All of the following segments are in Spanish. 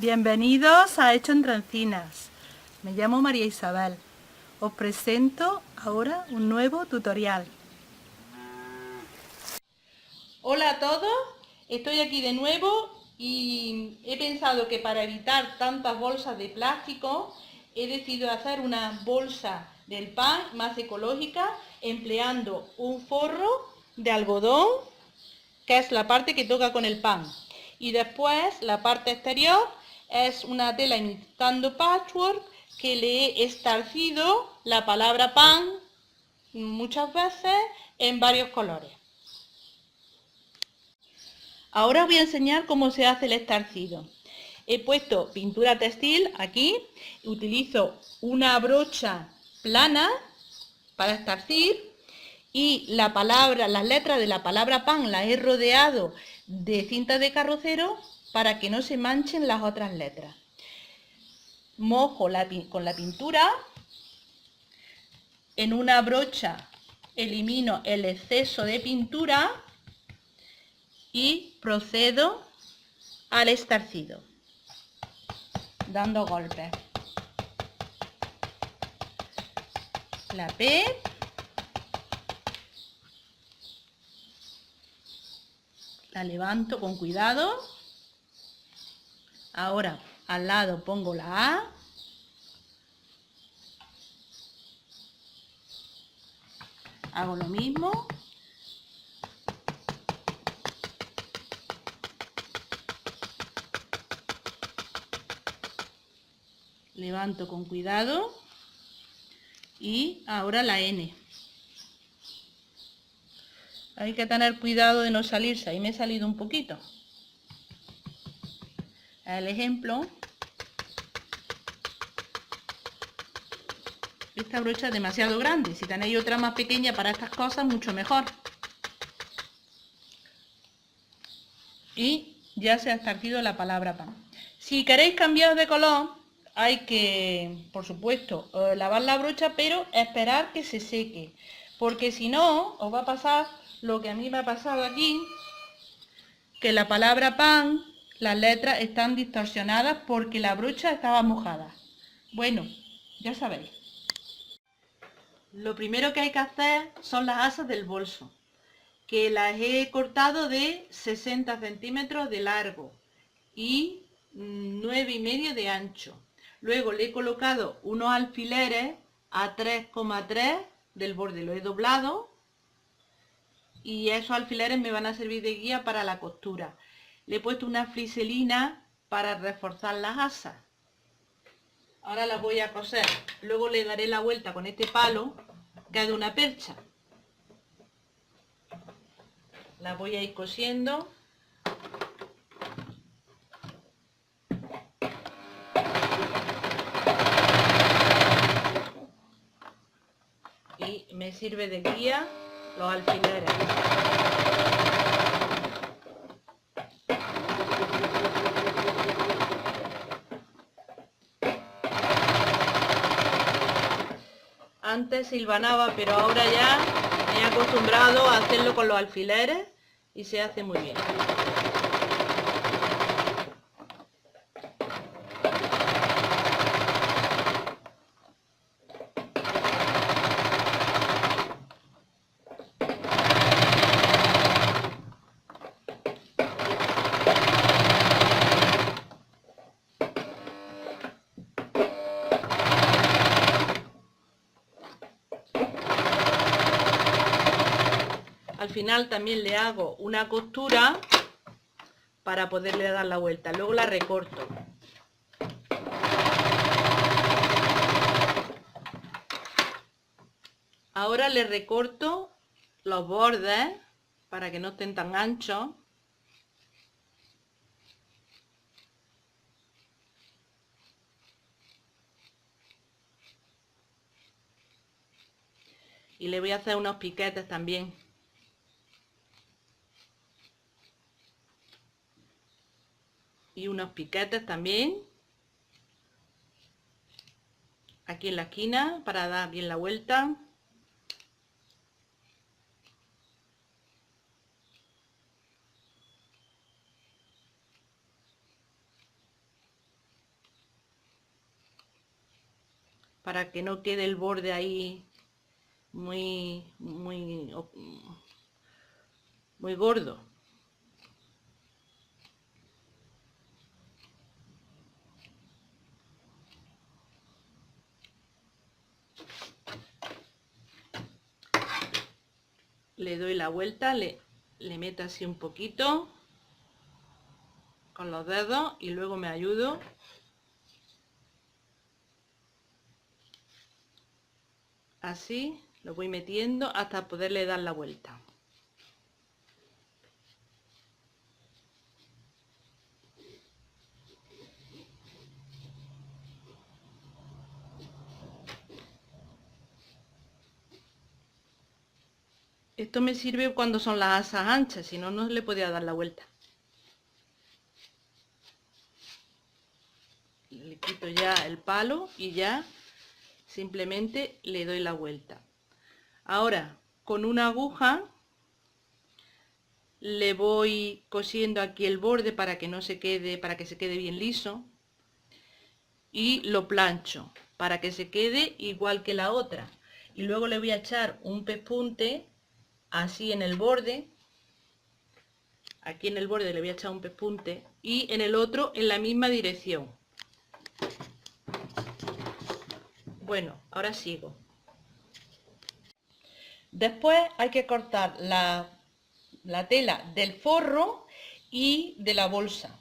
Bienvenidos a Hecho entre Encinas. Me llamo María Isabel. Os presento ahora un nuevo tutorial. Hola a todos, estoy aquí de nuevo y he pensado que para evitar tantas bolsas de plástico he decidido hacer una bolsa del pan más ecológica empleando un forro de algodón, que es la parte que toca con el pan, y después la parte exterior es una tela imitando patchwork que le he estarcido la palabra pan muchas veces en varios colores. Ahora os voy a enseñar cómo se hace el estarcido. He puesto pintura textil aquí, utilizo una brocha plana para estarcir y las letras de la palabra pan las he rodeado de cinta de carrocero para que no se manchen las otras letras. Mojo con la pintura, en una brocha elimino el exceso de pintura y procedo al estarcido, dando golpes. La P, la levanto con cuidado. Ahora al lado pongo la A. Hago lo mismo. Levanto con cuidado. Y ahora la N. Hay que tener cuidado de no salirse. Ahí me he salido un poquito. El ejemplo. Esta brocha es demasiado grande. Si tenéis otra más pequeña para estas cosas, mucho mejor. Y ya se ha estarcido la palabra pan. Si queréis cambiar de color, hay que, por supuesto, lavar la brocha, pero esperar que se seque. Porque si no, os va a pasar lo que a mí me ha pasado aquí, que la palabra pan, las letras están distorsionadas porque la brocha estaba mojada. Bueno, ya sabéis. Lo primero que hay que hacer son las asas del bolso, que las he cortado de 60 centímetros de largo y 9,5 de ancho. Luego le he colocado unos alfileres a 3,3 del borde, lo he doblado y esos alfileres me van a servir de guía para la costura. Le he puesto una friselina para reforzar las asas. Ahora las voy a coser. Luego le daré la vuelta con este palo, que es de una percha. Las voy a ir cosiendo. Y me sirve de guía los alfileres. Antes silvanaba, pero ahora ya me he acostumbrado a hacerlo con los alfileres y se hace muy bien. Al final también le hago una costura para poderle dar la vuelta. Luego la recorto. Ahora le recorto los bordes para que no estén tan anchos. Y le voy a hacer unos piquetes también. Y unos piquetes también. Aquí en la esquina para dar bien la vuelta. para que no quede el borde ahí muy gordo. Le doy la vuelta, le meto así un poquito con los dedos y luego me ayudo. Así lo voy metiendo hasta poderle dar la vuelta. Esto me sirve cuando son las asas anchas, si no, no le podía dar la vuelta. Le quito ya el palo y ya simplemente le doy la vuelta. Ahora, con una aguja le voy cosiendo aquí el borde para que no se quede, para que se quede bien liso, y lo plancho para que se quede igual que la otra. Y luego le voy a echar un pespunte así en el borde. Aquí en el borde le voy a echar un pespunte y en el otro en la misma dirección. Bueno, ahora sigo. Después hay que cortar la tela del forro y de la bolsa.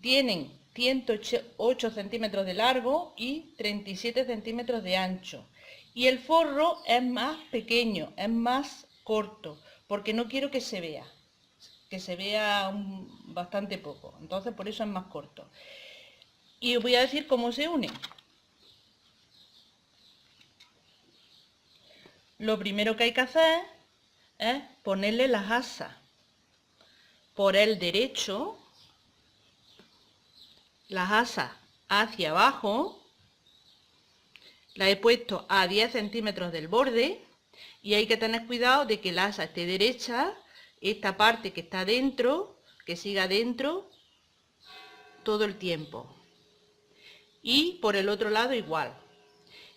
Tienen 108 centímetros de largo y 37 centímetros de ancho. Y el forro es más pequeño, es más corto, porque no quiero que se vea bastante poco. Entonces por eso es más corto. Y os voy a decir cómo se une. Lo primero que hay que hacer es ponerle las asas por el derecho, las asas hacia abajo. La he puesto a 10 centímetros del borde y hay que tener cuidado de que la asa esté derecha, esta parte que está dentro, que siga dentro todo el tiempo. Y por el otro lado igual.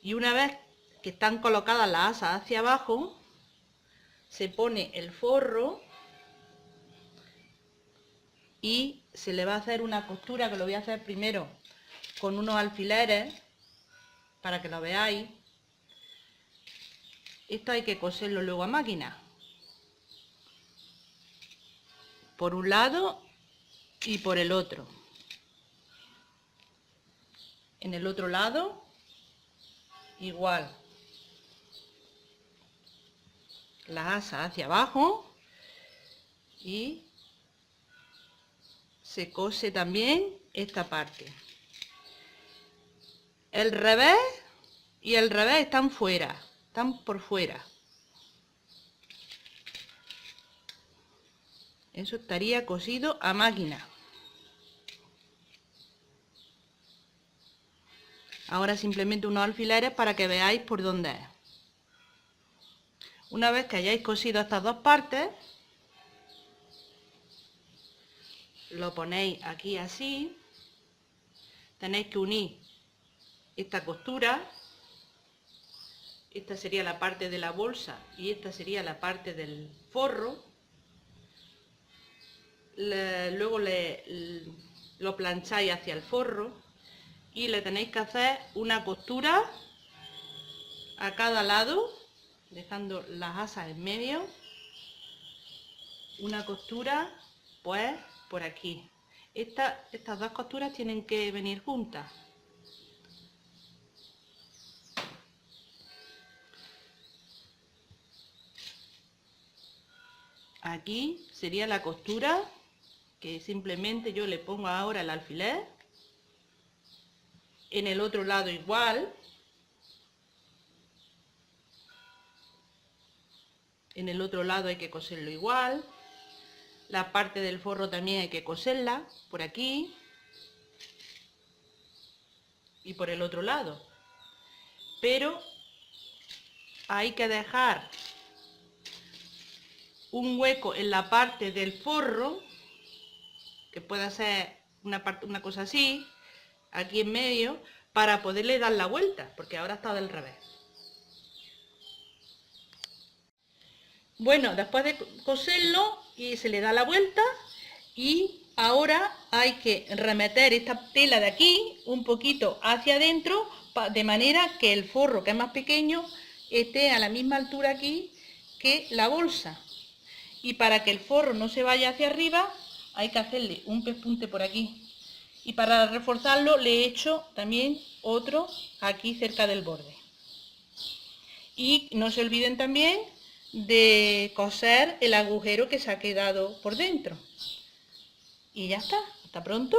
Y una vez que están colocadas las asas hacia abajo, se pone el forro y se le va a hacer una costura, que lo voy a hacer primero con unos alfileres para que lo veáis. Esto hay que coserlo luego a máquina, por un lado y por el otro. En el otro lado igual, las asas hacia abajo y se cose también esta parte. El revés y el revés están fuera, están por fuera. Eso estaría cosido a máquina. Ahora simplemente unos alfileres para que veáis por dónde es. Una vez que hayáis cosido estas dos partes, lo ponéis aquí así. Tenéis que unir esta costura. Esta sería la parte de la bolsa y esta sería la parte del forro. Luego lo plancháis hacia el forro y le tenéis que hacer una costura a cada lado, dejando las asas en medio. Una costura pues por aquí. Estas dos costuras tienen que venir juntas. Aquí sería la costura que simplemente yo le pongo ahora el alfiler. En el otro lado igual. En el otro lado hay que coserlo igual. La parte del forro también hay que coserla por aquí y por el otro lado. Pero hay que dejar un hueco en la parte del forro, que pueda ser una cosa así, aquí en medio, para poderle dar la vuelta, porque ahora está del revés. Bueno, después de coserlo y se le da la vuelta y ahora hay que remeter esta tela de aquí un poquito hacia adentro de manera que el forro, que es más pequeño, esté a la misma altura aquí que la bolsa. Y para que el forro no se vaya hacia arriba hay que hacerle un pespunte por aquí. Y para reforzarlo le he hecho también otro aquí cerca del borde. Y no se olviden también de coser el agujero que se ha quedado por dentro. Y ya está, hasta pronto.